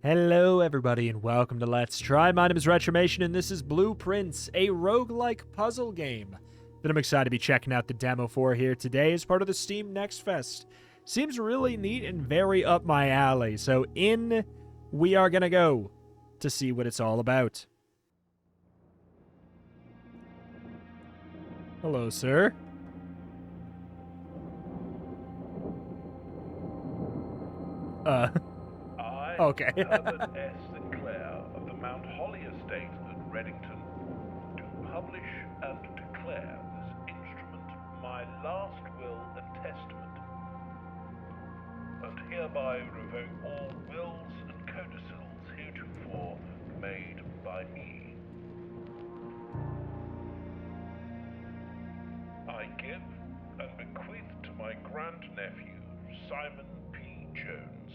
Hello everybody and welcome to Let's Try. My name is Retromation and this is Blueprints, a roguelike puzzle game that I'm excited to be checking out the demo for here today as part of the Steam Next Fest. Seems really neat and very up my alley, so in we are gonna go to see what it's all about. Hello, sir. Okay. Herbert S. Sinclair of the Mount Holly Estate at Reddington, do publish and declare this instrument my last will and testament, and hereby revoke all wills and codicils heretofore made by me. I give and bequeath to my grandnephew, Simon P. Jones,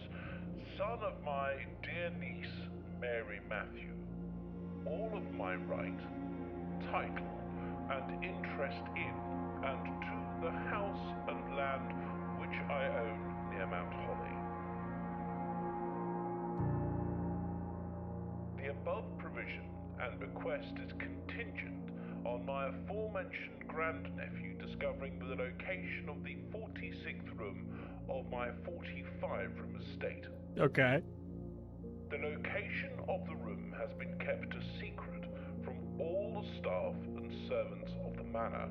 son of my dear niece, Mary Matthew, all of my right, title, and interest in, and to the house and land which I own near Mount Holly. The above provision and bequest is contingent on my aforementioned grandnephew discovering the location of the 46th room of my 45-room estate. Okay. The location of the room has been kept a secret from all the staff and servants of the manor,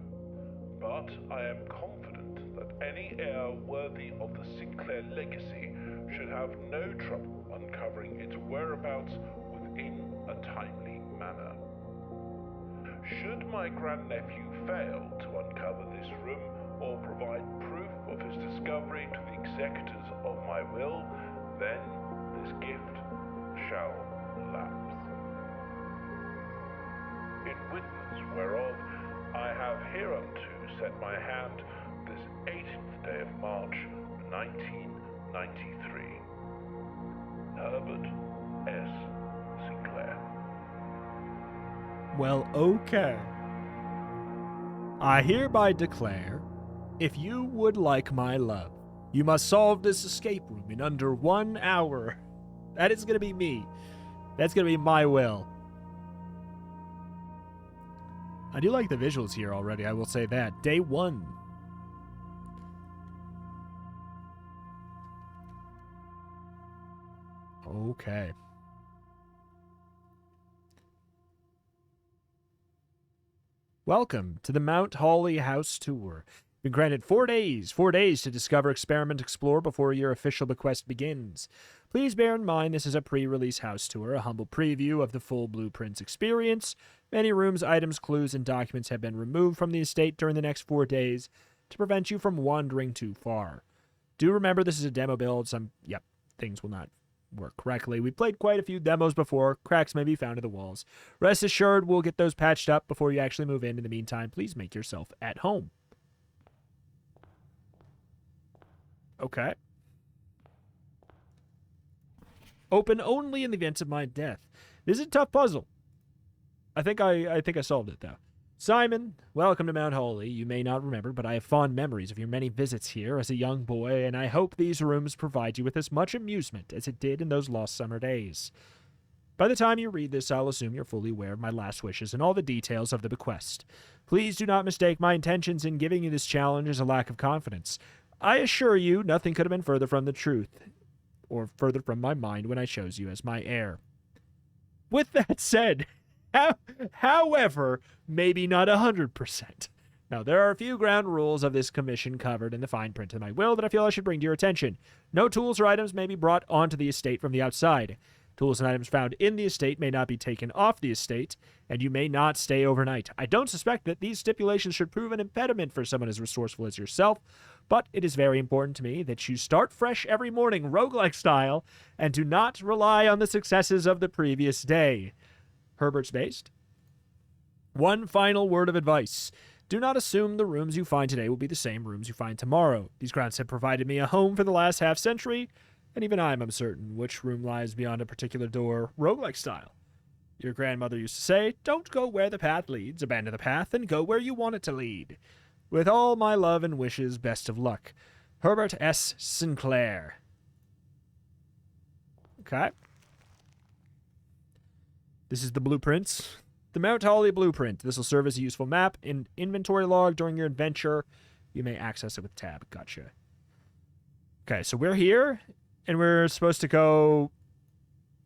but I am confident that any heir worthy of the Sinclair legacy should have no trouble uncovering its whereabouts within a timely manner. Should my grandnephew fail to uncover this room or provide proof of his discovery to the executors of my will, then this gift shall lapse. In witness whereof I have hereunto set my hand this 18th day of March, 1993. Herbert S. Sinclair. Well, okay. I hereby declare, if you would like my love, you must solve this escape room in under 1 hour. That is going to be me. That's going to be my will. I do like the visuals here already, I will say that. Day 1. Okay. Welcome to the Mount Holly House Tour. You've been granted 4 days. 4 days to discover, experiment, explore before your official bequest begins. Please bear in mind this is a pre-release house tour, a humble preview of the full Blueprints experience. Many rooms, items, clues, and documents have been removed from the estate during the next 4 days to prevent you from wandering too far. Do remember this is a demo build. Things will not work correctly. We played quite a few demos before. Cracks may be found in the walls. Rest assured, we'll get those patched up before you actually move in. In the meantime, please make yourself at home. Okay. Open only in the event of my death. This is a tough puzzle. I think I solved it, though. Simon, welcome to Mount Holly. You may not remember, but I have fond memories of your many visits here as a young boy, and I hope these rooms provide you with as much amusement as it did in those lost summer days. By the time you read this, I'll assume you're fully aware of my last wishes and all the details of the bequest. Please do not mistake my intentions in giving you this challenge as a lack of confidence. I assure you, nothing could have been further from the truth, or further from my mind when I chose you as my heir. With that said, however, maybe not 100%. Now, there are a few ground rules of this commission covered in the fine print of my will that I feel I should bring to your attention. No tools or items may be brought onto the estate from the outside. Tools and items found in the estate may not be taken off the estate, and you may not stay overnight. I don't suspect that these stipulations should prove an impediment for someone as resourceful as yourself, but it is very important to me that you start fresh every morning, roguelike style, and do not rely on the successes of the previous day. Herbert's based. One final word of advice. Do not assume the rooms you find today will be the same rooms you find tomorrow. These grounds have provided me a home for the last half-century, and even I am uncertain which room lies beyond a particular door, roguelike style. Your grandmother used to say, don't go where the path leads, abandon the path, and go where you want it to lead. With all my love and wishes, best of luck. Herbert S. Sinclair. Okay. This is the blueprints. The Mount Holly blueprint. This will serve as a useful map and inventory log during your adventure. You may access it with tab. Gotcha. Okay, so we're here, and we're supposed to go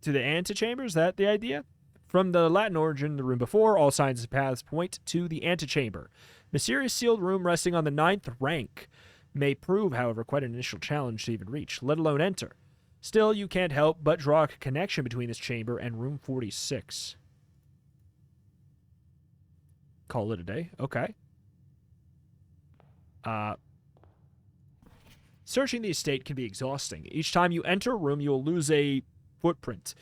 to the antechamber. Is that the idea? From the Latin origin, the room before, all signs and paths point to the antechamber. Mysterious sealed room resting on the 9th rank. May prove, however, quite an initial challenge to even reach, let alone enter. Still, you can't help but draw a connection between this chamber and room 46. Call it a day. Okay. Searching the estate can be exhausting. Each time you enter a room, you will lose a footprint.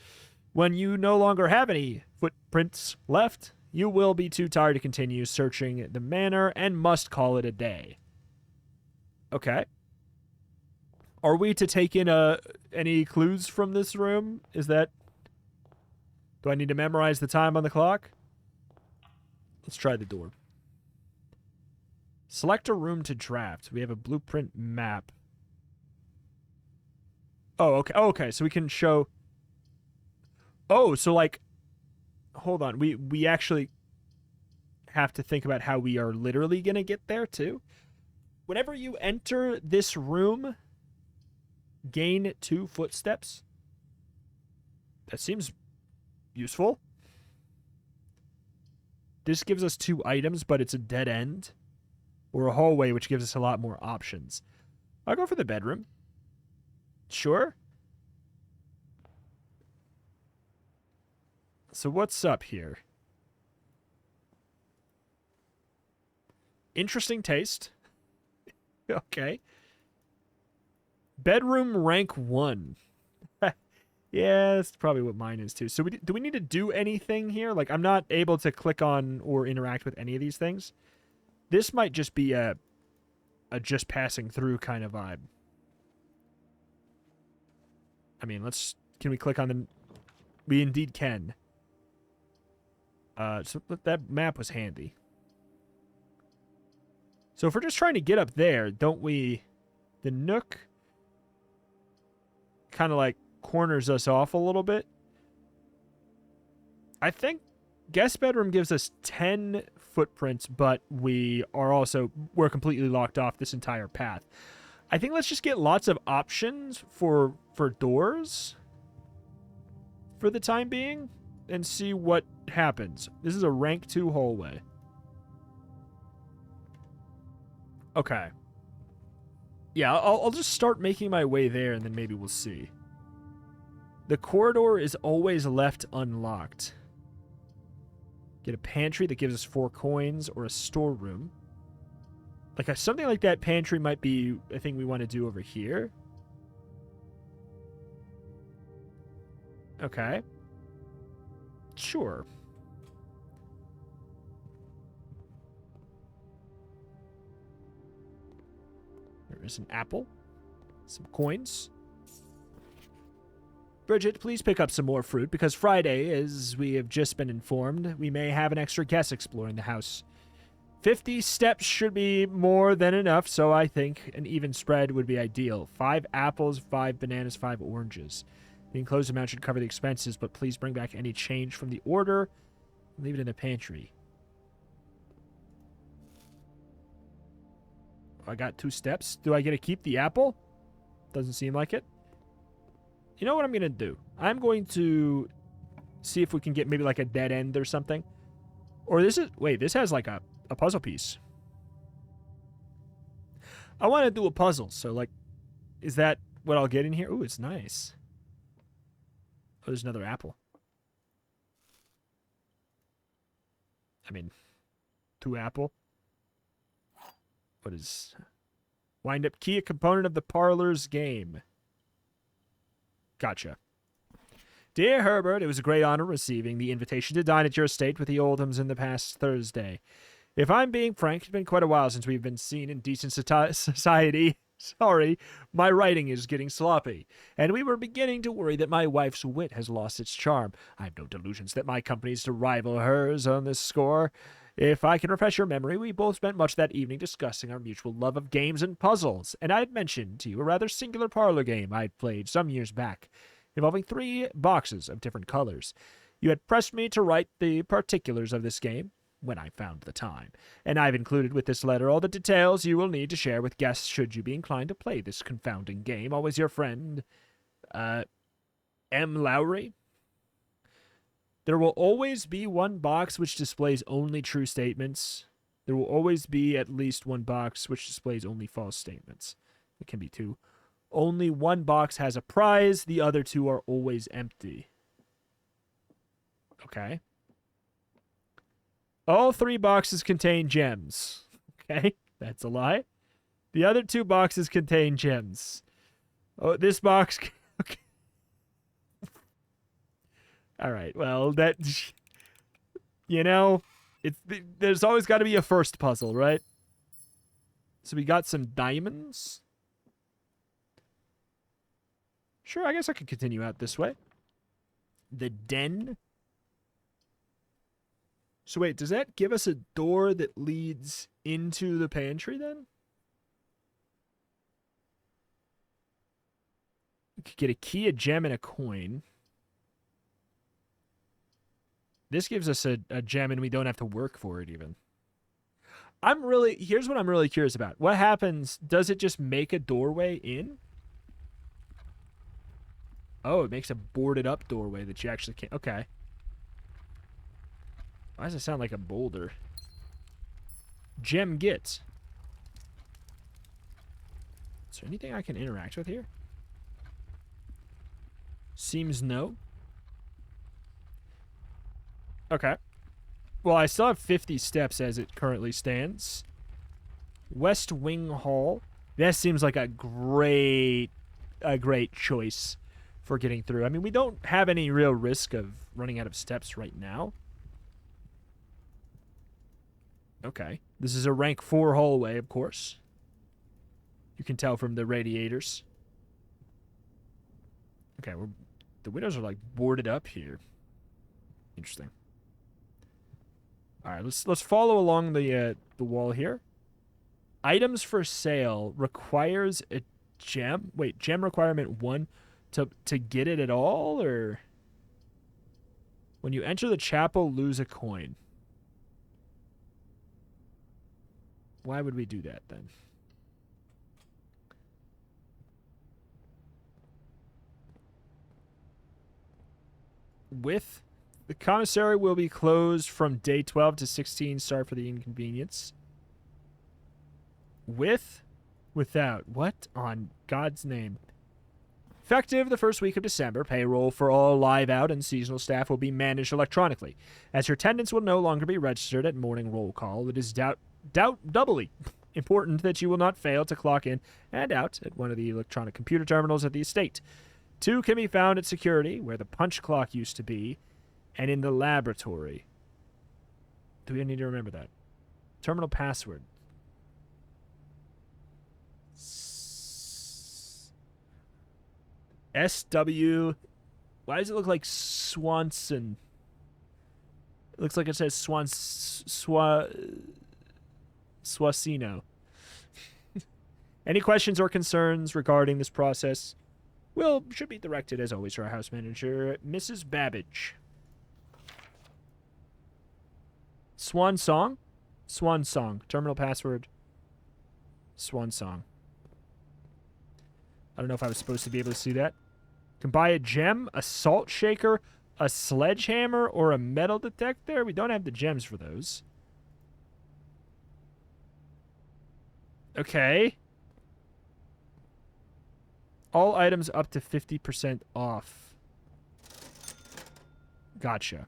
When you no longer have any footprints left, you will be too tired to continue searching the manor and must call it a day. Okay. Are we to take in any clues from this room? Is that... Do I need to memorize the time on the clock? Let's try the door. Select a room to draft. We have a blueprint map. Oh, okay. Oh, okay, so we can show... Oh, so like... Hold on. We actually have to think about how we are literally going to get there, too. Whenever you enter this room, gain 2 footsteps. That seems useful. This gives us 2 items, but it's a dead end. Or a hallway, which gives us a lot more options. I'll go for the bedroom. Sure. So what's up here? Interesting taste. Okay. Bedroom rank 1. Yeah, that's probably what mine is too. So do we need to do anything here? Like, I'm not able to click on or interact with any of these things. This might just be a just passing through kind of vibe. I mean, can we click on the... We indeed can. So that map was handy. So if we're just trying to get up there, don't we... The nook kind of like corners us off a little bit. I think guest bedroom gives us 10 footprints, but we're completely locked off this entire path. I think let's just get lots of options for doors for the time being and see what happens. This is a rank 2 hallway. Okay. Yeah, I'll just start making my way there, and then maybe we'll see. The corridor is always left unlocked. Get a pantry that gives us 4 coins, or a storeroom. Like, something like that pantry might be a thing we want to do over here. Okay. Sure. There is an apple. Some coins. Bridget, please pick up some more fruit, because Friday, as we have just been informed, we may have an extra guest exploring the house. 50 steps should be more than enough, so I think an even spread would be ideal. 5 apples, 5 bananas, 5 oranges. The enclosed amount should cover the expenses, but please bring back any change from the order and leave it in the pantry. I got 2 steps. Do I get to keep the apple? Doesn't seem like it. You know what I'm going to do? I'm going to see if we can get maybe like a dead end or something. Or this is... Wait, this has like a puzzle piece. I want to do a puzzle, so like... Is that what I'll get in here? Ooh, it's nice. Oh, there's another apple. I mean, 2 apple. What is... Wind up key, a component of the parlor's game. Gotcha. Dear Herbert, it was a great honor receiving the invitation to dine at your estate with the Oldhams in the past Thursday. If I'm being frank, it's been quite a while since we've been seen in decent society. Sorry, my writing is getting sloppy, and we were beginning to worry that my wife's wit has lost its charm. I have no delusions that my company's to rival hers on this score. If I can refresh your memory, we both spent much that evening discussing our mutual love of games and puzzles, and I had mentioned to you a rather singular parlor game I'd played some years back, involving 3 boxes of different colors. You had pressed me to write the particulars of this game when I found the time, and I've included with this letter all the details you will need to share with guests should you be inclined to play this confounding game. Always your friend, M. Lowry. There will always be one box which displays only true statements. There will always be at least one box which displays only false statements. It can be two. Only one box has a prize. The other two are always empty. Okay. All 3 boxes contain gems. Okay, that's a lie. The other 2 boxes contain gems. Oh, this box... Okay. All right, well, that... You know, there's always got to be a first puzzle, right? So we got some diamonds. Sure, I guess I could continue out this way. The den. So wait, does that give us a door that leads into the pantry then? We could get a key, a gem, and a coin. This gives us a gem and we don't have to work for it even. Here's what I'm really curious about. What happens? Does it just make a doorway in? Oh, it makes a boarded up doorway that you actually can't. Okay. Why does it sound like a boulder? Gem get. Is there anything I can interact with here? Seems no. Okay. Well, I still have 50 steps as it currently stands. West Wing Hall. That seems like a great choice for getting through. I mean, we don't have any real risk of running out of steps right now. Okay. This is a rank 4 hallway, of course. You can tell from the radiators. Okay, the windows are like boarded up here. Interesting. All right, let's follow along the wall here. Items for sale requires a gem. Wait, gem requirement 1 to get it at all, or when you enter the chapel, lose a coin. Why would we do that then? With the commissary will be closed from day 12 to 16. Sorry for the inconvenience. Without. What on God's name? Effective the first week of December, payroll for all live out and seasonal staff will be managed electronically. As your attendance will no longer be registered at morning roll call, it is doubly important that you will not fail to clock in and out at one of the electronic computer terminals at the estate. 2 can be found at security, where the punch clock used to be, and in the laboratory. Do we need to remember that? Terminal password. SW. Why does it look like Swanson? It looks like it says Swasino. Any questions or concerns regarding this process should be directed, as always, to our house manager, Mrs. Babbage. Swan Song? Swan Song. Terminal password. Swan Song. I don't know if I was supposed to be able to see that. Can buy a gem, a salt shaker, a sledgehammer, or a metal detector. We don't have the gems for those. Okay. All items up to 50% off. Gotcha.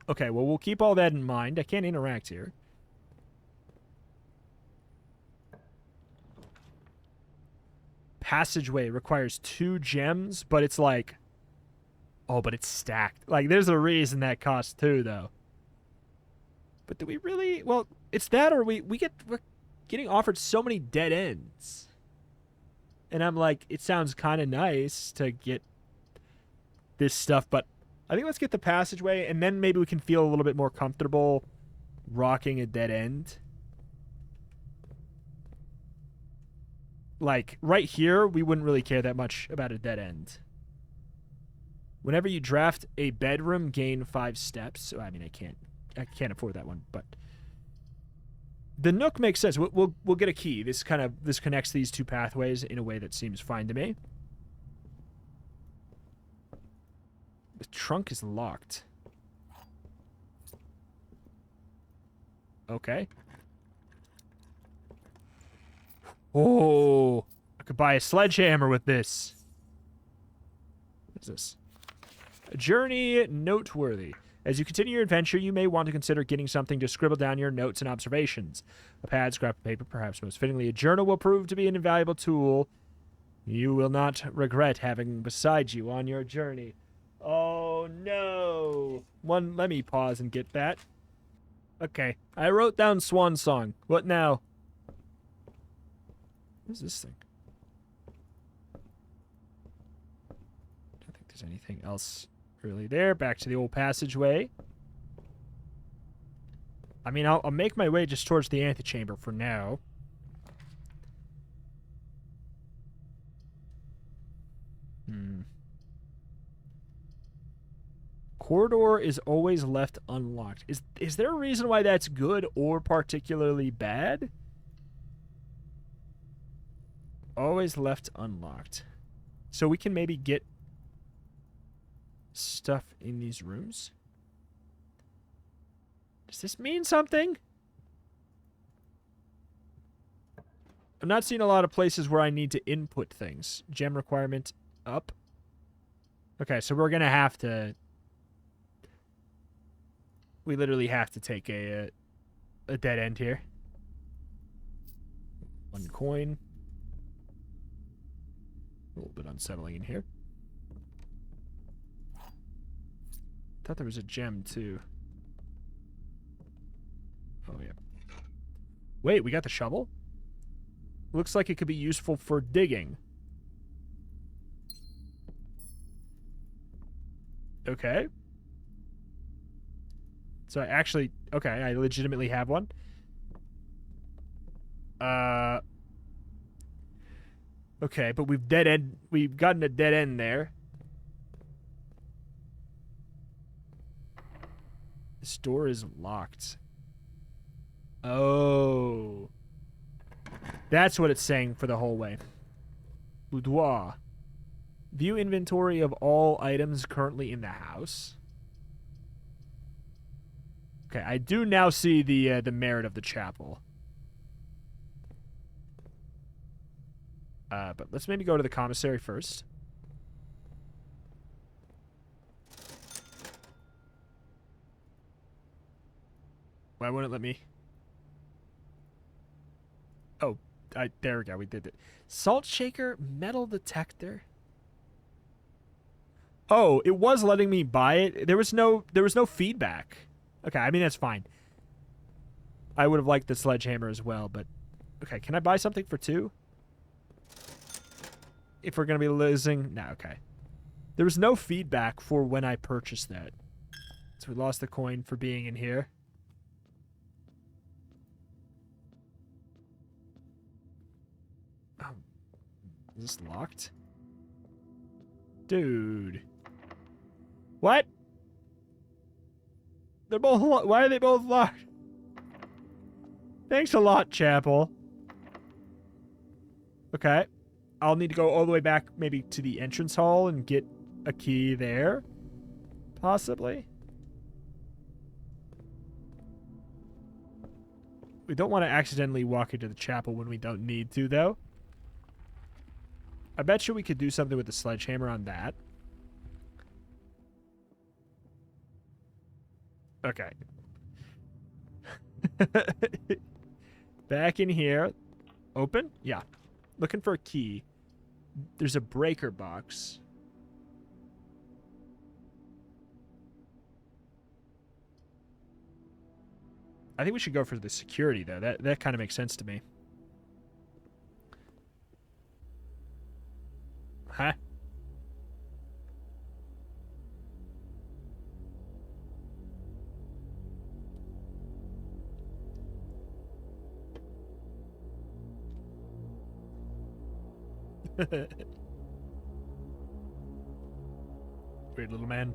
Okay, well, we'll keep all that in mind. I can't interact here. Passageway requires 2 gems, but it's like... Oh, but it's stacked. Like, there's a reason that costs 2, though. But do we really... Well, it's that, or we're getting offered so many dead ends. And I'm like, it sounds kind of nice to get this stuff, but I think let's get the passageway, and then maybe we can feel a little bit more comfortable rocking a dead end. Like, right here, we wouldn't really care that much about a dead end. Whenever you draft a bedroom, gain 5 steps. So, I mean, I can't afford that one, but the Nook makes sense. We'll get a key. This connects these two pathways in a way that seems fine to me. The trunk is locked. Okay. Oh, I could buy a sledgehammer with this. What is this? A journey noteworthy. As you continue your adventure, you may want to consider getting something to scribble down your notes and observations. A pad, scrap of paper, perhaps most fittingly, a journal will prove to be an invaluable tool you will not regret having beside you on your journey. Oh, no. Let me pause and get that. Okay, I wrote down Swan Song. What now? What is this thing? I don't think there's anything else really there. Back to the old passageway. I mean, I'll make my way just towards the antechamber for now. Corridor is always left unlocked. Is there a reason why that's good or particularly bad? Always left unlocked. So we can maybe get stuff in these rooms? Does this mean something? I'm not seeing a lot of places where I need to input things. Gem requirement up. Okay, so we're going to have to... We literally have to take a dead end here. 1 coin. A little bit unsettling in here. Thought there was a gem, too. Oh, yeah. Wait, we got the shovel? Looks like it could be useful for digging. Okay. So I actually... Okay, I legitimately have one. Okay, but we've gotten a dead end there. This door is locked. Oh. That's what it's saying for the whole way. Boudoir. View inventory of all items currently in the house. Okay, I do now see the merit of the chapel. But let's maybe go to the commissary first. Why wouldn't it let me? Oh, there we go. We did it. Salt shaker, metal detector. Oh, it was letting me buy it. There was no feedback. Okay, I mean that's fine. I would have liked the sledgehammer as well, but okay, can I buy something for 2? If we're going to be losing... No, okay. There was no feedback for when I purchased that. So we lost the coin for being in here. Oh. Is this locked? Dude. What? They're both locked. Why are they both locked? Thanks a lot, Chapel. Okay. I'll need to go all the way back maybe to the entrance hall and get a key there. Possibly. We don't want to accidentally walk into the chapel when we don't need to, though. I bet you we could do something with the sledgehammer on that. Okay. Back in here. Open? Yeah. Looking for a key. There's a breaker box. I think we should go for the security, though. That kind of makes sense to me. Huh? Weird little man.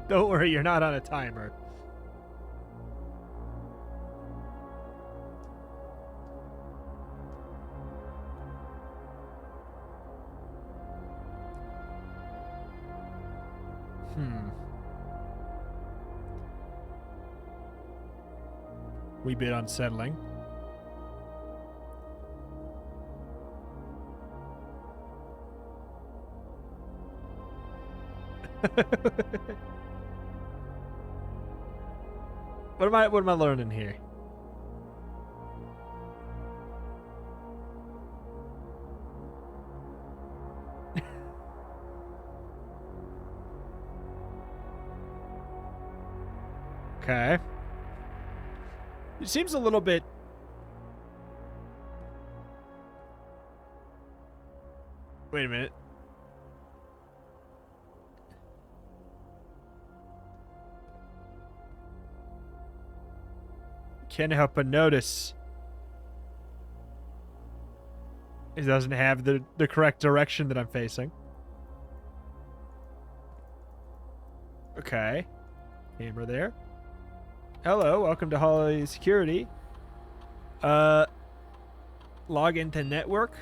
Don't worry, you're not on a timer. Wee bit unsettling. What am I learning here? Okay. It seems a little bit... Wait a minute. Can't help but notice it doesn't have the correct direction that I'm facing. Okay. Camera there. Hello, welcome to Holiday Security. Log into network.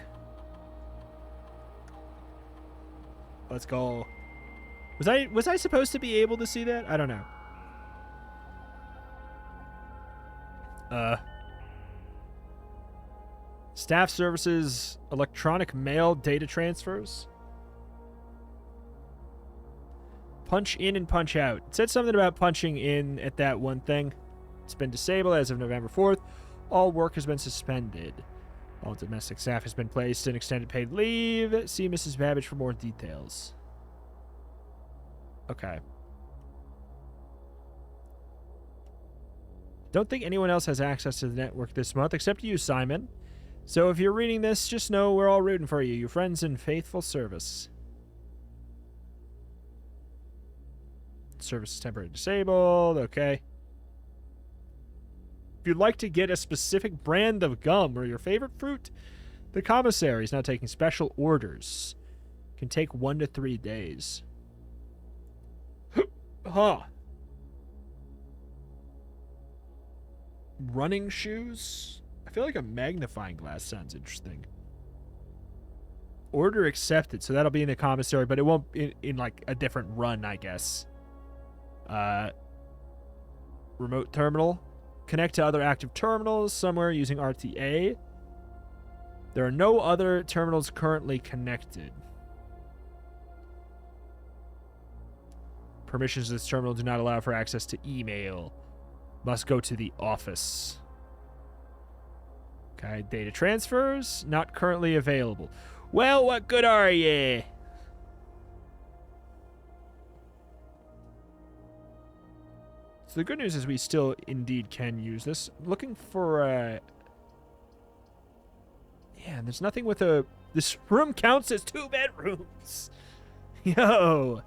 Let's go. Was I supposed to be able to see that? I don't know. Staff services, electronic mail, data transfers. Punch in and punch out. It said something about punching in at that one thing. It's been disabled as of November 4th. All work has been suspended. All domestic staff has been placed in extended paid leave. See Mrs. Babbage for more details. Okay. Don't think anyone else has access to the network this month except you, Simon. So if you're reading this, just know we're all rooting for you. Your friends in faithful service. Service is temporarily disabled. Okay. If you'd like to get a specific brand of gum or your favorite fruit, the commissary is now taking special orders. Can take 1 to 3 days. Huh. Running shoes? I feel like a magnifying glass sounds interesting. Order accepted. So that'll be in the commissary, but it won't in like a different run, I guess. Remote terminal. Connect to other active terminals somewhere using RTA. There are no other terminals currently connected. Permissions to this terminal do not allow for access to email. Must go to the office. Okay, data transfers, not currently available. Well, what good are ye? So the good news is we still indeed can use this. Looking for yeah, there's nothing with a... This room counts as 2 bedrooms. Yo.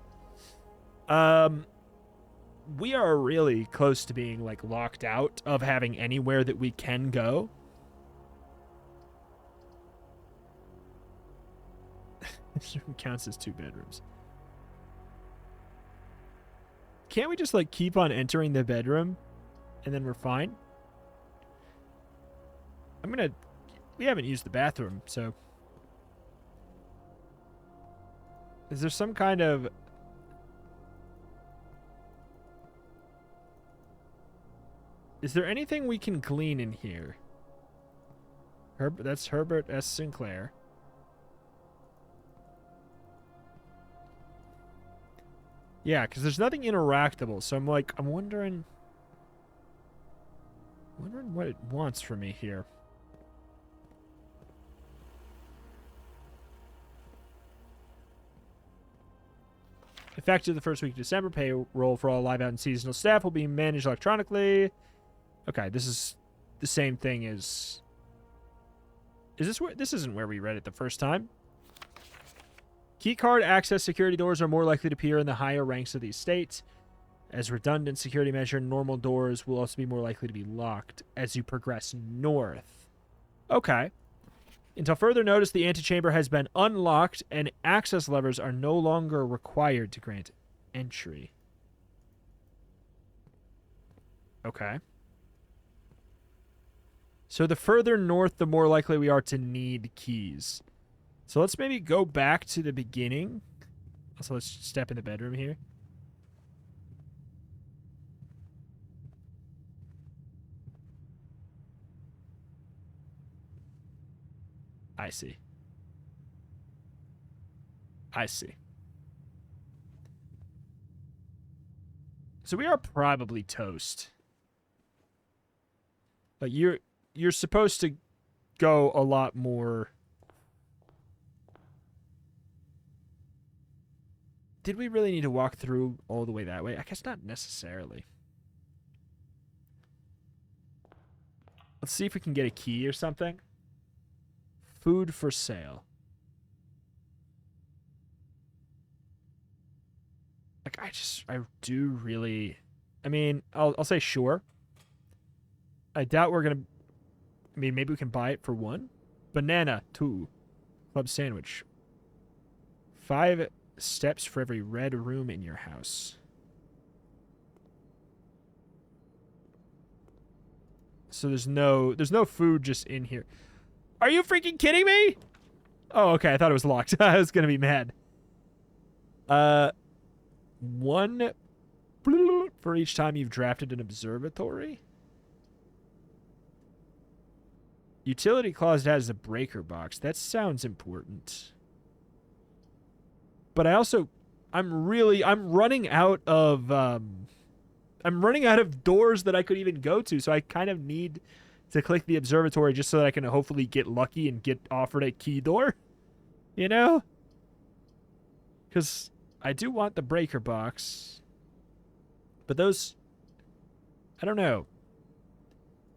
We are really close to being, like, locked out of having anywhere that we can go. This room counts as 2 bedrooms. Can't we just, like, keep on entering the bedroom and then we're fine? We haven't used the bathroom, so... Is there some kind of... Is there anything we can glean in here? That's Herbert S. Sinclair. Yeah, because there's nothing interactable, so I'm wondering what it wants from me here. Effective the first week of December, payroll for all live out and seasonal staff will be managed electronically. Okay, this is the same thing as Is this where... This isn't where we read it the first time. Keycard access security doors are more likely to appear in the higher ranks of the estate. As redundant security measure, normal doors will also be more likely to be locked as you progress north. Okay. Until further notice, the antechamber has been unlocked and access levers are no longer required to grant entry. Okay. So the further north, the more likely we are to need keys. So let's maybe go back to the beginning. Also, let's step in the bedroom here. I see. I see. So we are probably toast. Like you're supposed to go a lot more. Did we really need to walk through all the way that way? I guess not necessarily. Let's see if we can get a key or something. Food for sale. Like, I do really... I mean, I'll say sure. I doubt we're going to... I mean, maybe we can buy it for 1. Banana, 2. Club sandwich. 5 steps for every red room in your house. So there's no food just in here. Are you freaking kidding me? Oh, okay. I thought it was locked. I was going to be mad. 1 for each time you've drafted an observatory. Utility closet has a breaker box. That sounds important. But I'm running out of doors that I could even go to. So I kind of need to click the observatory just so that I can hopefully get lucky and get offered a key door. You know? Because I do want the breaker box. But those... I don't know.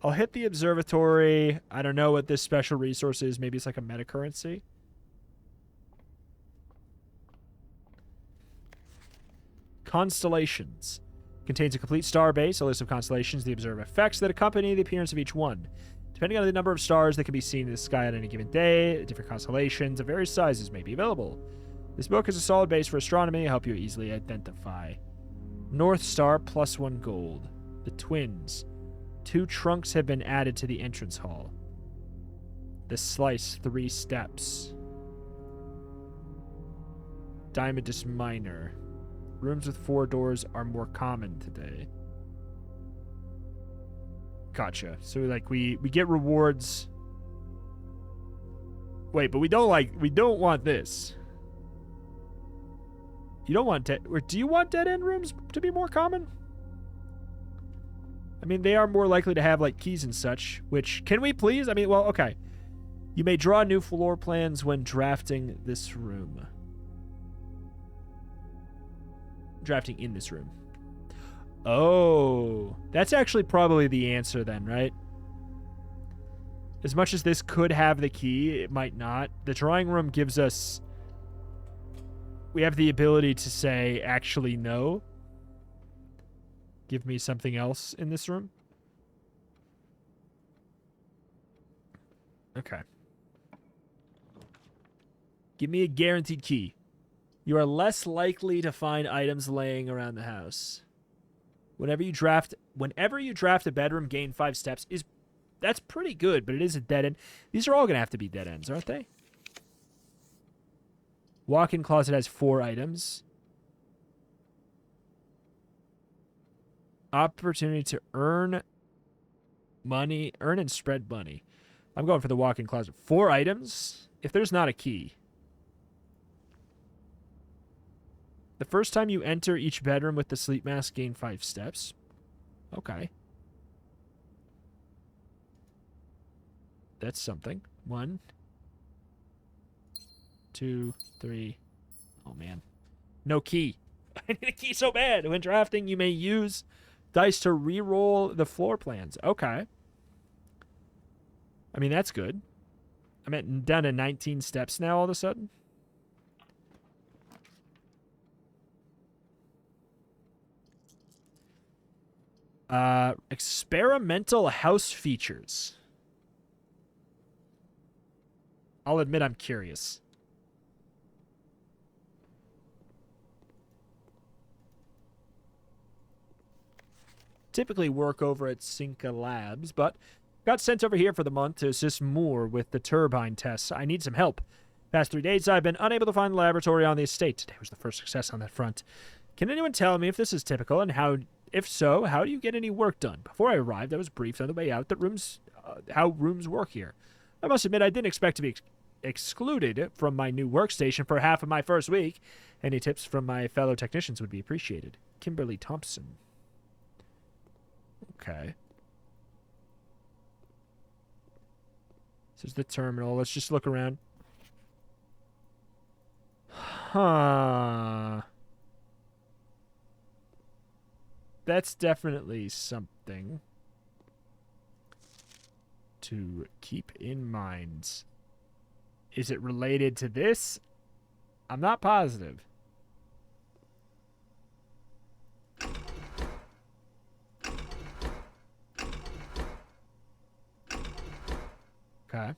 I'll hit the observatory. I don't know what this special resource is. Maybe it's like a meta currency. Constellations. Contains a complete star base, a list of constellations, the observed effects that accompany the appearance of each one. Depending on the number of stars that can be seen in the sky at any given day, different constellations of various sizes may be available. This book is a solid base for astronomy to help you easily identify. North Star, +1 gold. The Twins. 2 trunks have been added to the entrance hall. The Slice, 3 steps. Diamondus Minor. Rooms with 4 doors are more common today. Gotcha. So, like, we get rewards. Wait, but we don't want this. You don't want do you want dead end rooms to be more common? I mean, they are more likely to have, like, keys and such, which, can we please? I mean, well, okay. You may draw new floor plans when drafting this room. Drafting in this room. Oh, that's actually probably the answer then, right? As much as this could have the key, it might not. The drawing room gives us... We have the ability to say, actually, no. Give me something else in this room. Okay. Give me a guaranteed key. You are less likely to find items laying around the house. Whenever you draft a bedroom, gain 5 steps. That's pretty good, but it is a dead end. These are all going to have to be dead ends, aren't they? Walk-in closet has 4 items. Opportunity to earn money. Earn and spread money. I'm going for the walk-in closet. 4 items? If there's not a key. The first time you enter each bedroom with the sleep mask, gain 5 steps. Okay. That's something. 1, 2, 3. Oh, man. No key. I need a key so bad. When drafting, you may use dice to re-roll the floor plans. Okay. I mean, that's good. I'm down to 19 steps now all of a sudden. Experimental house features. I'll admit I'm curious. Typically work over at Cinca Labs, but got sent over here for the month to assist more with the turbine tests. I need some help. Past 3 days, I've been unable to find the laboratory on the estate. Today was the first success on that front. Can anyone tell me if this is typical, and how, if so, how do you get any work done? Before I arrived, I was briefed on the way out that how rooms work here. I must admit I didn't expect to be excluded from my new workstation for half of my first week. Any tips from my fellow technicians would be appreciated. Kimberly Thompson. Okay. This is the terminal. Let's just look around. Huh. That's definitely something to keep in mind. Is it related to this? I'm not positive. Okay.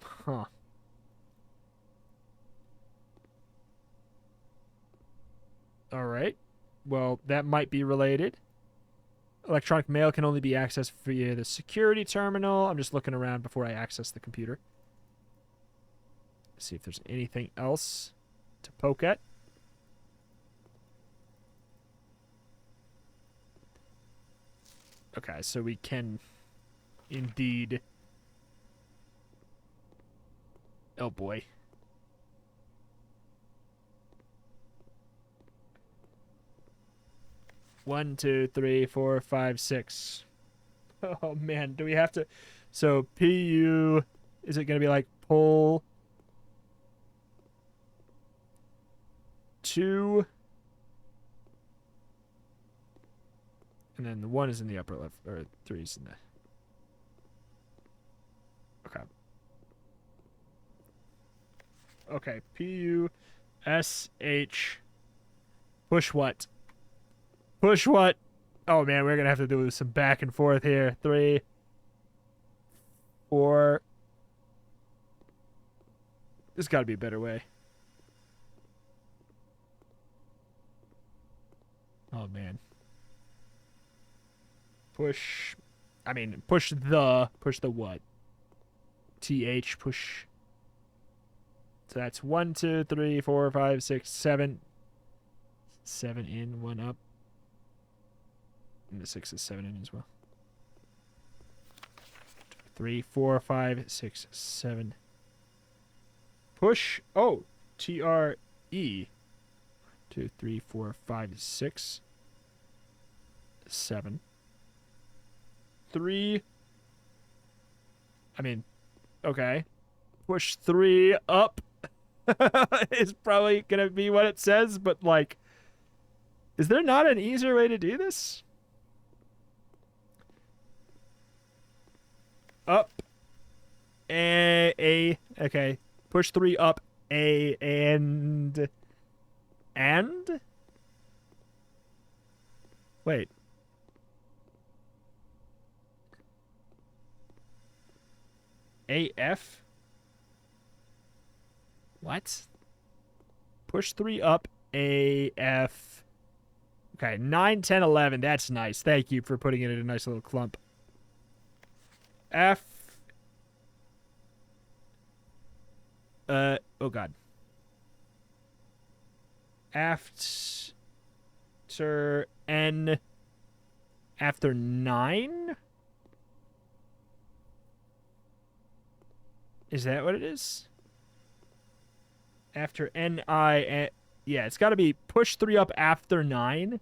Huh. All right. Well, that might be related. Electronic mail can only be accessed via the security terminal. I'm just looking around before I access the computer. See if there's anything else to poke at. Okay, so we can indeed... Oh, boy. One, two, three, four, five, six. Oh, man. Do we have to... So, PU... Is it going to be like pull... 2... And then the 1 is in the upper left, or 3 is in the... Okay. Okay, P-U-S-H... Push what? Push what? Oh, man, we're going to have to do some back and forth here. 3... 4... There's got to be a better way. Oh, man. Push the what? TH, push. So that's 1, 2, 3, 4, 5, 6, 7. 7 in, 1 up. And the 6 is 7 in as well. 3, 4, 5, 6, 7. Push. Oh, TRE. 2, 3, 4, 5, 6. 7. 3. Okay. Push 3 up is probably going to be what it says, but, like, is there not an easier way to do this? Up. A. Okay. Push 3 up. A. And. Wait. AF? What? Push 3 up. AF. Okay, 9, 10, 11. That's nice. Thank you for putting it in a nice little clump. F. Oh, God. After N. After 9? Is that what it is? After N-I... Yeah, it's got to be push 3 up after 9.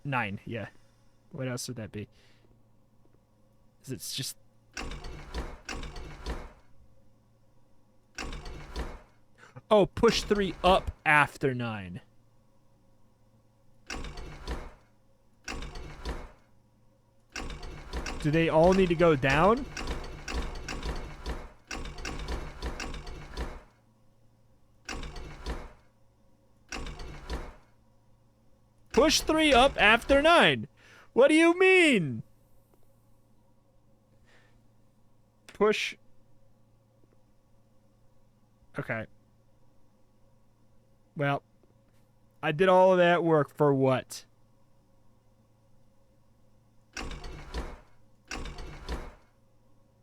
9, yeah. What else would that be? It's just... Oh, push 3 up after 9. Do they all need to go down? Push 3 up after 9. What do you mean? Push. Okay. Well, I did all of that work for what?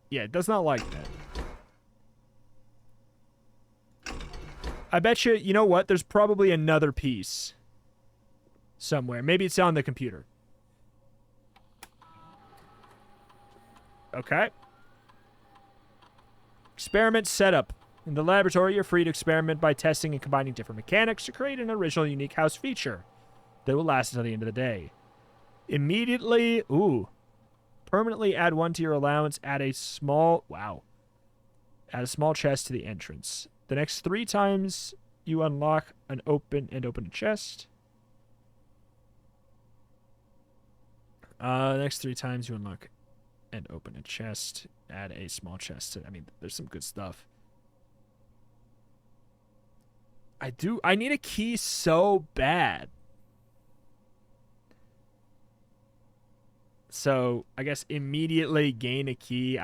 Yeah, it does not like that. I bet you know what? There's probably another piece somewhere. Maybe it's on the computer. Okay. Experiment setup. In the laboratory, you're free to experiment by testing and combining different mechanics to create an original, unique house feature that will last until the end of the day. Immediately, permanently add 1 to your allowance. Add a small, add a small chest to the entrance. The next 3 times you unlock an open a chest. Next 3 times you unlock and open a chest. Add a small chest. I mean, there's some good stuff. I need a key so bad. So, I guess immediately gain a key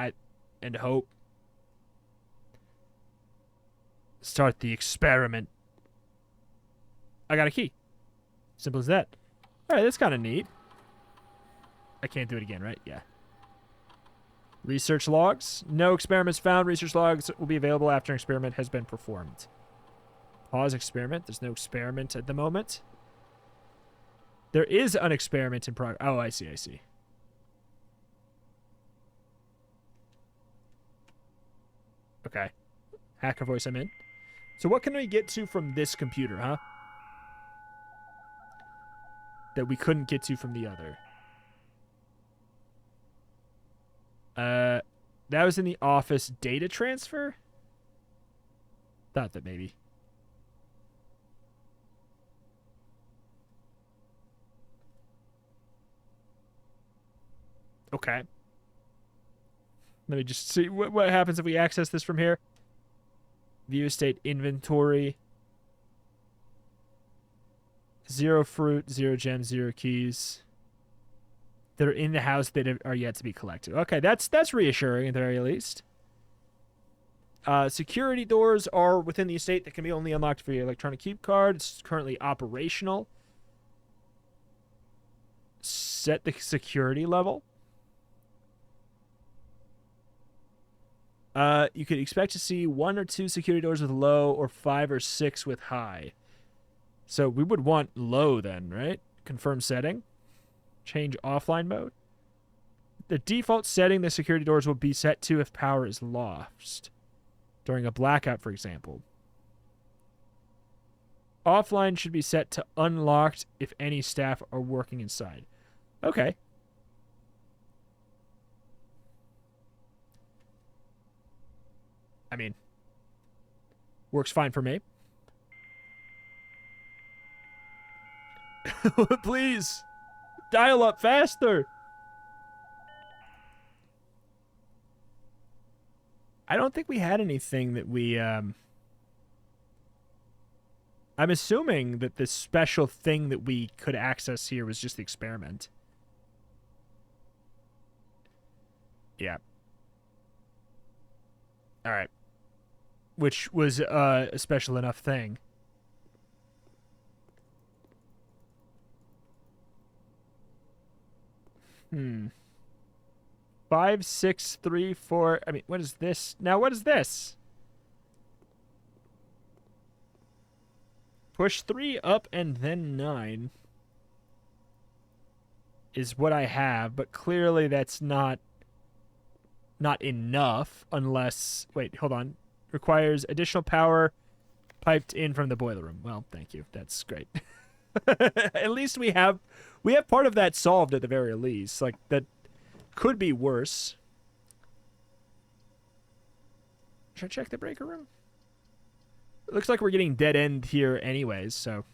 and hope. Start the experiment. I got a key. Simple as that. Alright, that's kind of neat. I can't do it again, right? Yeah. Research logs. No experiments found. Research logs will be available after an experiment has been performed. Pause experiment. There's no experiment at the moment. There is an experiment in progress. Oh, I see. Okay. Hacker voice, I'm in. So what can we get to from this computer, huh? That we couldn't get to from the other. That was in the office data transfer? Thought that maybe. Okay. Let me just see what happens if we access this from here. View estate inventory. 0 fruit, 0 gems, 0 keys. That are in the house that are yet to be collected. Okay, that's reassuring at the very least. Security doors are within the estate that can be only unlocked via electronic keep card. It's currently operational. Set the security level. You could expect to see 1 or 2 security doors with low or 5 or 6 with high. So we would want low then, right? Confirm setting. Change offline mode. The default setting the security doors will be set to if power is lost. During a blackout, for example. Offline should be set to unlocked if any staff are working inside. Okay. I mean, works fine for me. Please, dial up faster. I don't think we had anything that we, I'm assuming that this special thing that we could access here was just the experiment. Yeah. All right. Which was a special enough thing. Hmm. 5, 6, 3, 4. I mean, what is this? Now, what is this? Push 3 up and then 9 is what I have, but clearly that's not enough unless... Wait, hold on. Requires additional power piped in from the boiler room. Well, thank you. That's great. At least we have part of that solved at the very least. Like, that could be worse. Should I check the breaker room? It looks like we're getting dead end here anyways, so...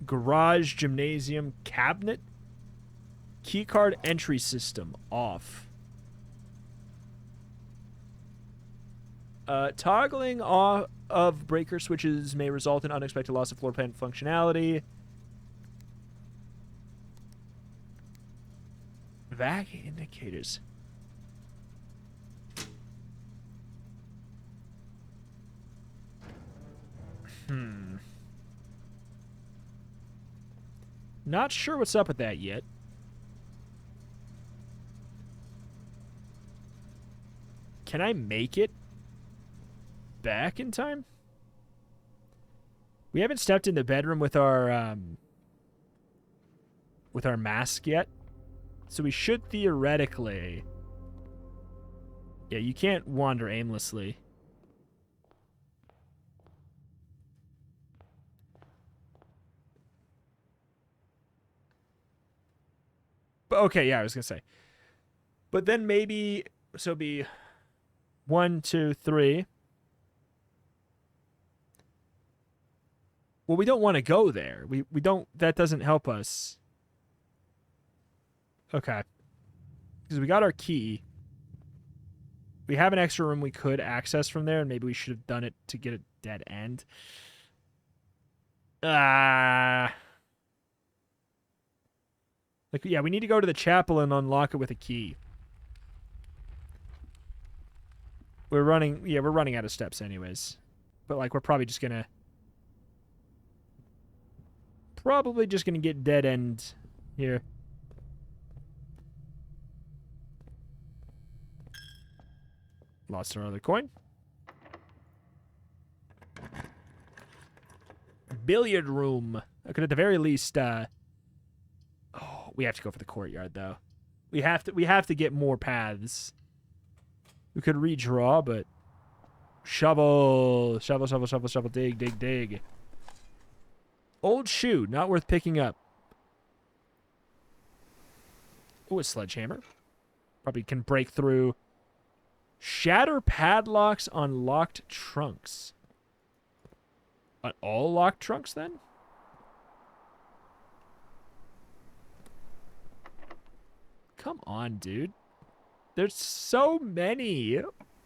Garage, gymnasium, cabinet. Keycard entry system off. Toggling off of breaker switches may result in unexpected loss of floor plan functionality. Vac indicators. Not sure what's up with that yet. Can I make it back in time? We haven't stepped in the bedroom with our mask yet. So we should theoretically... Yeah, you can't wander aimlessly. But okay, yeah, I was gonna say. But then maybe... So be 1, 2, 3. Well, we don't want to go there. We don't... That doesn't help us. Okay. Because we got our key. We have an extra room we could access from there, and maybe we should have done it to get a dead end. Like, yeah, we need to go to the chapel and unlock it with a key. We're running out of steps anyways. But, like, we're probably just gonna get dead end here. Lost our other coin. Billiard room. I could at the very least, oh, we have to go for the courtyard though. We have to get more paths. We could redraw, but shovel, dig. Old shoe, not worth picking up. Oh, a sledgehammer. Probably can break through. Shatter padlocks on locked trunks. On all locked trunks, then? Come on, dude. There's so many.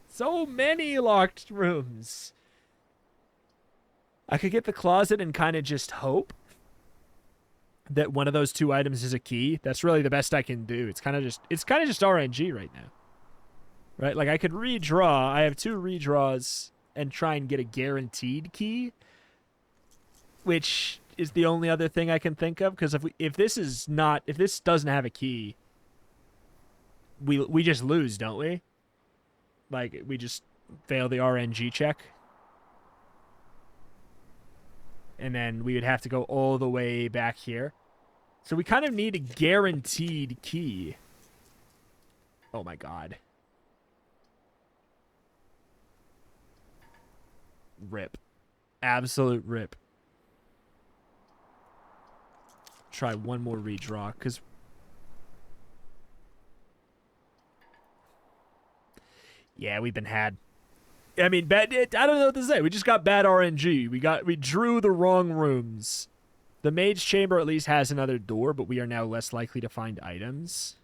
So many locked rooms. I could get the closet and kind of just hope that one of those two items is a key. That's really the best I can do. It's kind of just RNG right now. Right? Like, I could redraw. I have 2 redraws and try and get a guaranteed key, which is the only other thing I can think of. Because if this doesn't have a key, we just lose, don't we? Like, we just fail the RNG check. And then we would have to go all the way back here. So we kind of need a guaranteed key. Oh my god. Rip. Absolute rip. Try one more redraw, because... Yeah, we've been had. I mean, I don't know what to say. We just got bad RNG. We drew the wrong rooms. The mage chamber at least has another door, but we are now less likely to find items.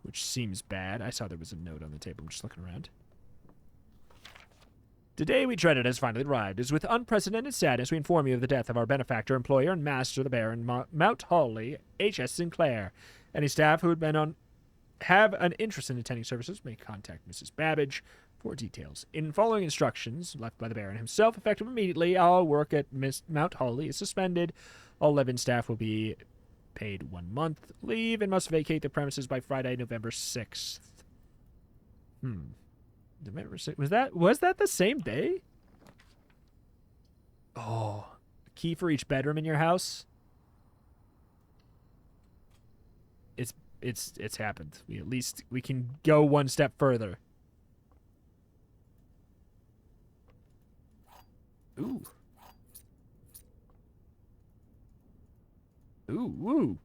Which seems bad. I saw there was a note on the table. I'm just looking around. The day we dreaded has finally arrived. It is with unprecedented sadness we inform you of the death of our benefactor, employer, and master, the Baron Mount Hawley, H.S. Sinclair. Any staff who have an interest in attending services may contact Mrs. Babbage for details. In following instructions left by the Baron himself, effective immediately, all work at Mount Hawley is suspended. All 11 staff will be paid 1 month leave and must vacate the premises by Friday, November 6th. November 6th. Was that the same day? Oh, a key for each bedroom in your house? It's happened. We can go one step further. Ooh. Ooh.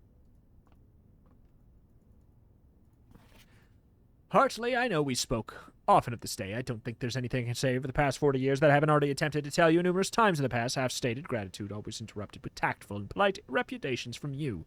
Hartley, I know we spoke often of this day. I don't think there's anything I can say over the past 40 years that I haven't already attempted to tell you numerous times in the past. Half-stated gratitude, always interrupted with tactful and polite reputations from you.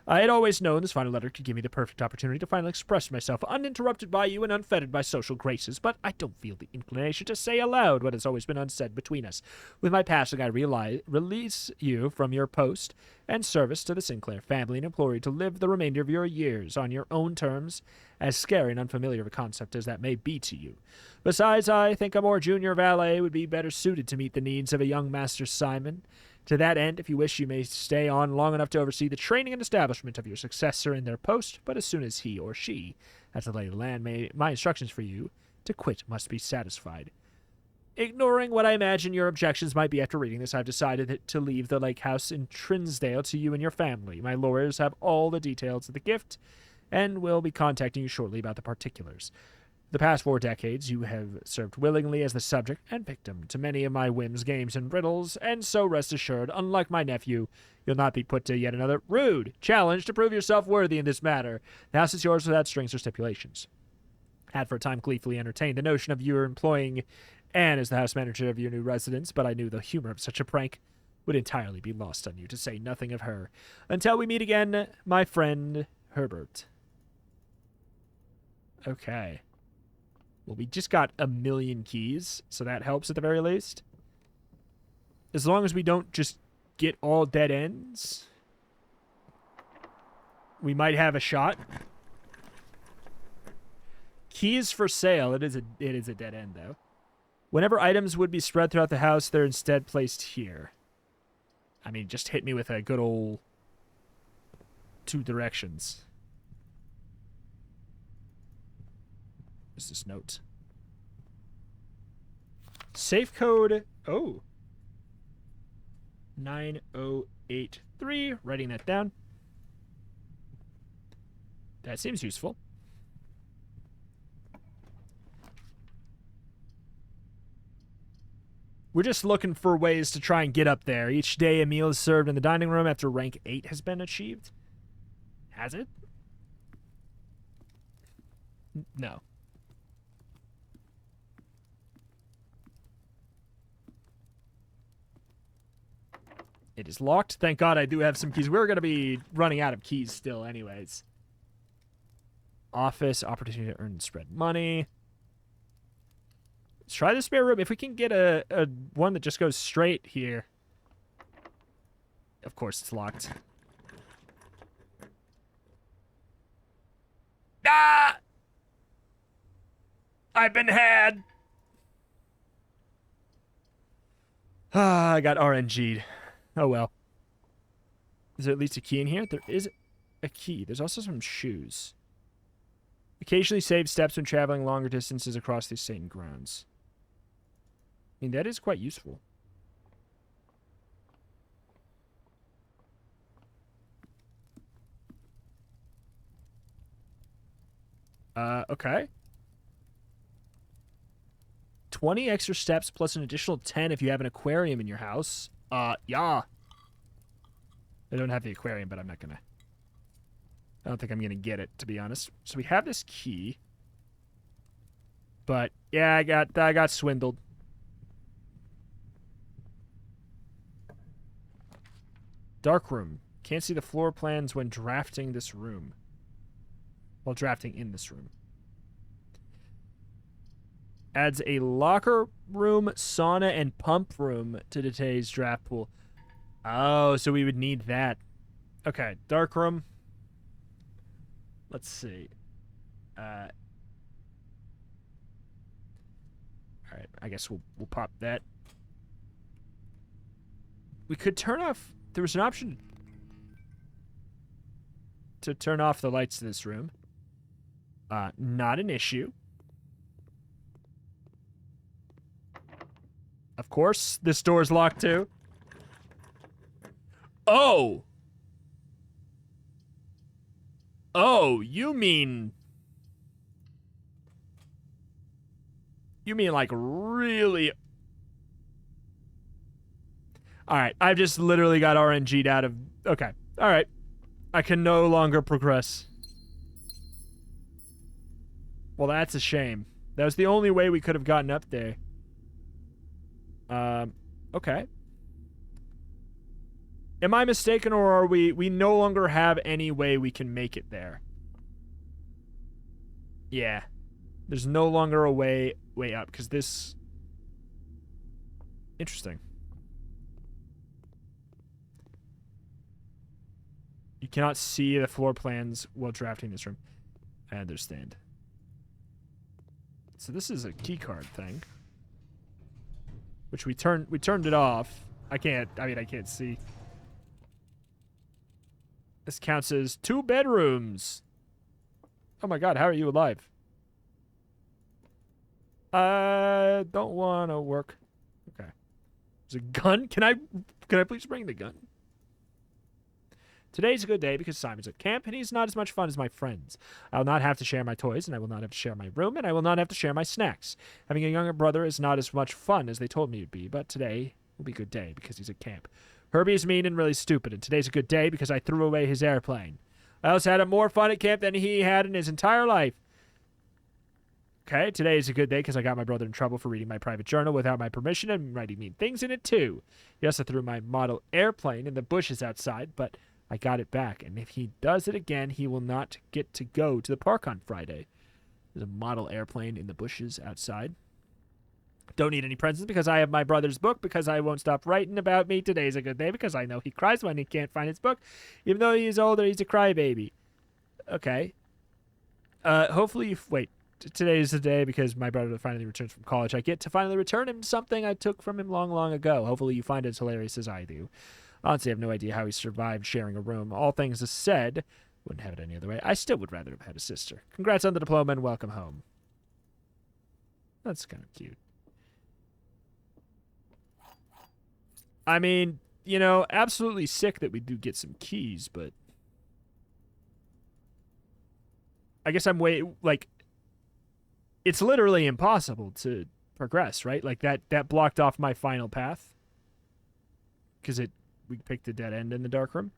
I had always known this final letter could give me the perfect opportunity to finally express myself uninterrupted by you and unfettered by social graces, but I don't feel the inclination to say aloud what has always been unsaid between us. With my passing, I release you from your post and service to the Sinclair family and implore you to live the remainder of your years on your own terms, as scary and unfamiliar of a concept as that may be to you. Besides, I think a more junior valet would be better suited to meet the needs of a young Master Simon. To that end, if you wish, you may stay on long enough to oversee the training and establishment of your successor in their post, but as soon as he or she has the lay of the land, my instructions for you to quit must be satisfied. Ignoring what I imagine your objections might be after reading this, I've decided to leave the lake house in Trinsdale to you and your family. My lawyers have all the details of the gift and will be contacting you shortly about the particulars. The past 4 decades, you have served willingly as the subject and victim to many of my whims, games, and riddles, and so rest assured, unlike my nephew, you'll not be put to yet another rude challenge to prove yourself worthy in this matter. The house is yours without strings or stipulations. Had for a time gleefully entertained the notion of your employing Anne as the house manager of your new residence, but I knew the humor of such a prank would entirely be lost on you, to say nothing of her. Until we meet again, my friend Herbert. Okay. Well, we just got 1,000,000 keys, so that helps at the very least. As long as we don't just get all dead ends, we might have a shot. Keys for sale. It is a dead end, though. Whenever items would be spread throughout the house, they're instead placed here. I mean, just hit me with a good old 2 directions. What's this note? Safe code, 9083. Writing that down. That seems useful. We're just looking for ways to try and get up there. Each day a meal is served in the dining room after rank 8 has been achieved. Has it? No. It is locked. Thank God I do have some keys. We're going to be running out of keys still anyways. Office, opportunity to earn and spread money. Let's try the spare room. If we can get a one that just goes straight here. Of course it's locked. Ah! I've been had. Ah, I got RNG'd. Oh, well. Is there at least a key in here? There is a key. There's also some shoes. Occasionally save steps when traveling longer distances across these same grounds. I mean, that is quite useful. Okay. 20 extra steps plus an additional 10 if you have an aquarium in your house. Yeah. I don't have the aquarium, but I don't think I'm gonna get it, to be honest. So we have this key. But yeah, I got swindled. Dark room. Can't see the floor plans when drafting this room. While drafting in this room. Adds a locker room, sauna, and pump room to today's draft pool. Oh, so we would need that. Okay, dark room. Let's see. Alright, I guess we'll pop that. We could turn off... There was an option to turn off the lights to this room. Not an issue. Of course, this door is locked too. Oh! Oh, you mean like really... Alright, I've just literally got RNG'd out of... Okay, alright. I can no longer progress. Well, that's a shame. That was the only way we could have gotten up there. Okay. Am I mistaken, or are we no longer have any way we can make it there? Yeah. There's no longer a way up, because this... Interesting. You cannot see the floor plans while drafting this room. I understand. So this is a keycard thing. Which we turned it off. I can't see. This counts as 2 bedrooms. Oh my god, how are you alive? I don't want to work. Okay. There's a gun? Can I please bring the gun? Today's a good day because Simon's at camp and he's not as much fun as my friends. I will not have to share my toys, and I will not have to share my room, and I will not have to share my snacks. Having a younger brother is not as much fun as they told me it would be, but today will be a good day because he's at camp. Herbie is mean and really stupid, and today's a good day because I threw away his airplane. I also had more fun at camp than he had in his entire life. Okay, today is a good day because I got my brother in trouble for reading my private journal without my permission and writing mean things in it too. He also threw my model airplane in the bushes outside, but I got it back, and if he does it again, he will not get to go to the park on Friday. There's a model airplane in the bushes outside. Don't need any presents because I have my brother's book because I won't stop writing about me. Today's a good day because I know he cries when he can't find his book. Even though he's older, he's a crybaby. Okay. Hopefully you... Wait. Today is the day because my brother finally returns from college. I get to finally return him something I took from him long, long ago. Hopefully you find it as hilarious as I do. Honestly, I have no idea how he survived sharing a room. All things said, wouldn't have it any other way. I still would rather have had a sister. Congrats on the diploma and welcome home. That's kind of cute. I mean, you know, absolutely sick that we do get some keys, but... I guess I'm like... It's literally impossible to progress, right? Like, that blocked off my final path. Because we picked a dead end in the dark room.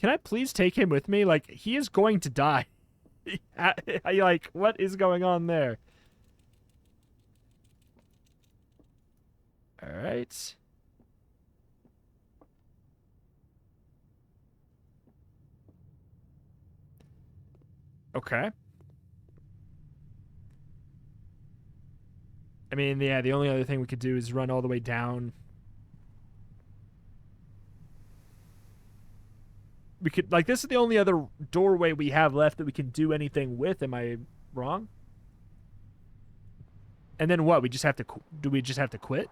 Can I please take him with me? Like, he is going to die. Like, what is going on there? Alright. Okay. I mean, yeah, the only other thing we could do is run all the way down. We could, like, this is the only other doorway we have left that we can do anything with. Am I wrong? And then what? We just have to, do we just have to quit?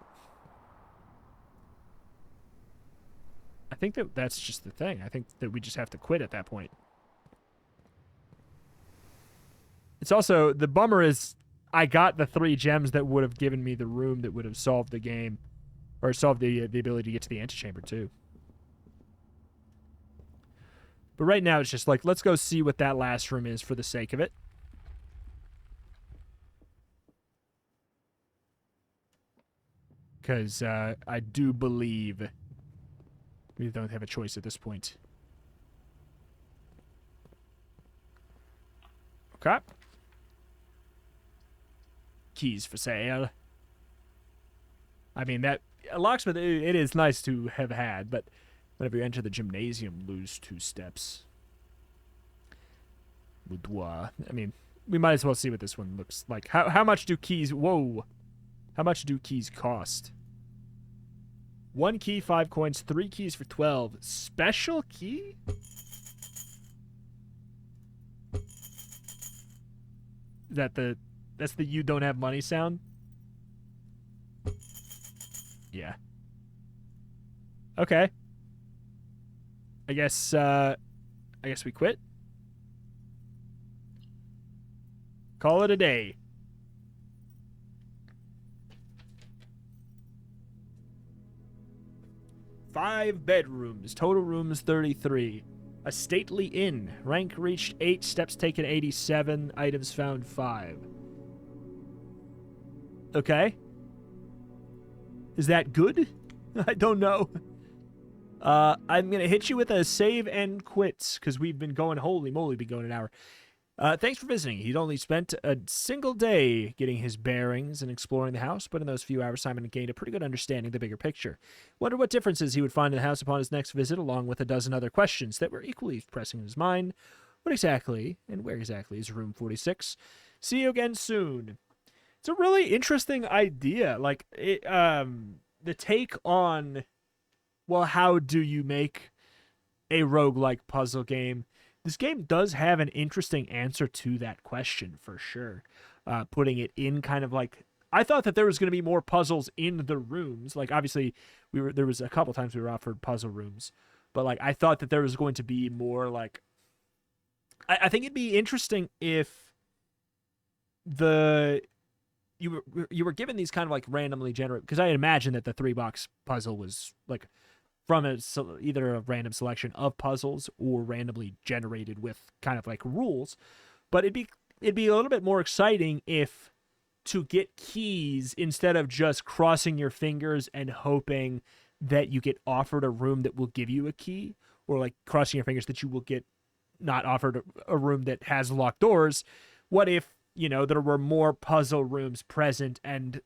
I think that's just the thing. I think that we just have to quit at that point. It's also, the bummer is, I got the 3 gems that would have given me the room that would have solved the game. Or solved the ability to get to the antechamber, too. But right now, it's just like, let's go see what that last room is for the sake of it. Because I do believe we don't have a choice at this point. Okay. Keys for sale. I mean, that a locksmith, it is nice to have had, but whenever you enter the gymnasium, lose 2 steps. Boudoir. I mean, we might as well see what this one looks like. How much do keys... Whoa. How much do keys cost? 1 key, 5 coins. 3 keys for 12. Special key? That's the you don't have money sound? Yeah. Okay. I guess we quit. Call it a day. Five bedrooms. Total rooms 33. A stately inn. Rank reached 8. Steps taken 87. Items found 5. Okay. Is that good? I don't know. I'm going to hit you with a save and quits because we've been going, holy moly, been going an hour. Thanks for visiting. He'd only spent a single day getting his bearings and exploring the house, but in those few hours, Simon gained a pretty good understanding of the bigger picture. Wondered what differences he would find in the house upon his next visit, along with a dozen other questions that were equally pressing in his mind. What exactly, and where exactly, is room 46? See you again soon. It's a really interesting idea. Like, the take on, well, how do you make a roguelike puzzle game? This game does have an interesting answer to that question, for sure. Putting it in kind of like, I thought that there was going to be more puzzles in the rooms. Like, obviously, there was a couple times we were offered puzzle rooms, but like, I thought that there was going to be more like, I think it'd be interesting if you were given these kind of like randomly generated, because I imagine that the 3-box puzzle was like from either a random selection of puzzles or randomly generated with kind of like rules. But it'd be a little bit more exciting if, to get keys, instead of just crossing your fingers and hoping that you get offered a room that will give you a key, or like crossing your fingers that you will get not offered a room that has locked doors. What if, there were more puzzle rooms present, and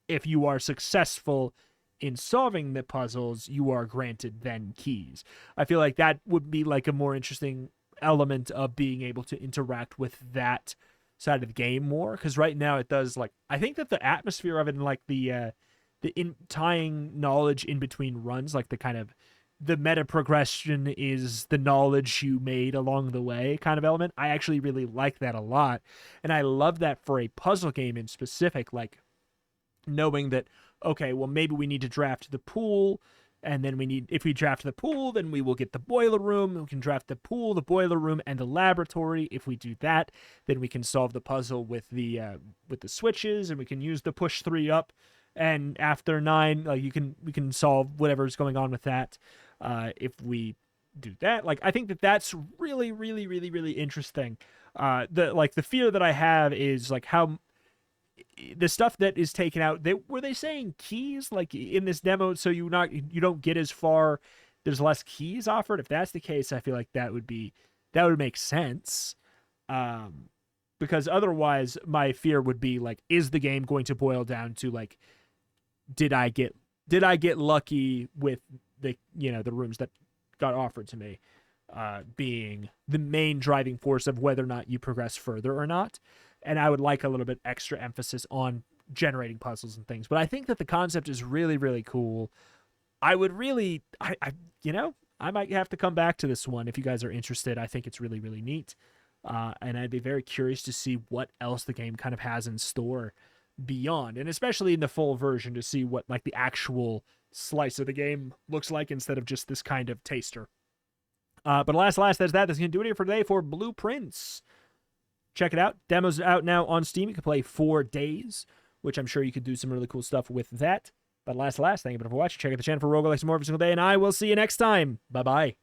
if you are successful in solving the puzzles, you are granted then keys? I feel like that would be like a more interesting element of being able to interact with that side of the game more, because right now it does, like, I think that the atmosphere of it, and like the tying knowledge in between runs, like the kind of the meta progression is the knowledge you made along the way kind of element. I actually really like that a lot, and I love that for a puzzle game in specific, like knowing that, okay, well, maybe we need to draft the pool, and then if we draft the pool, then we will get the boiler room. We can draft the pool, the boiler room, and the laboratory. If we do that, then we can solve the puzzle with the switches, and we can use the push 3 up. And after 9, we can solve whatever's going on with that. If we do that, like, I think that that's really, really, really, really interesting. The fear that I have is like how the stuff that is taken out, were they saying keys like in this demo, so you don't get as far, there's less keys offered? If that's the case, I feel like that would make sense, because otherwise my fear would be like, is the game going to boil down to like, did I get lucky with the rooms that got offered to me, being the main driving force of whether or not you progress further or not? And I would like a little bit extra emphasis on generating puzzles and things. But I think that the concept is really, really cool. I would really, I might have to come back to this one if you guys are interested. I think it's really, really neat. And I'd be very curious to see what else the game kind of has in store beyond, and especially in the full version, to see what like the actual slice of the game looks like instead of just this kind of taster. But alas, that's going to do it here for today for Blueprints. Check it out. Demo's out now on Steam. You can play 4 days, which I'm sure you could do some really cool stuff with that. But last, thank you for watching. Check out the channel for roguelikes more every single day, and I will see you next time. Bye-bye.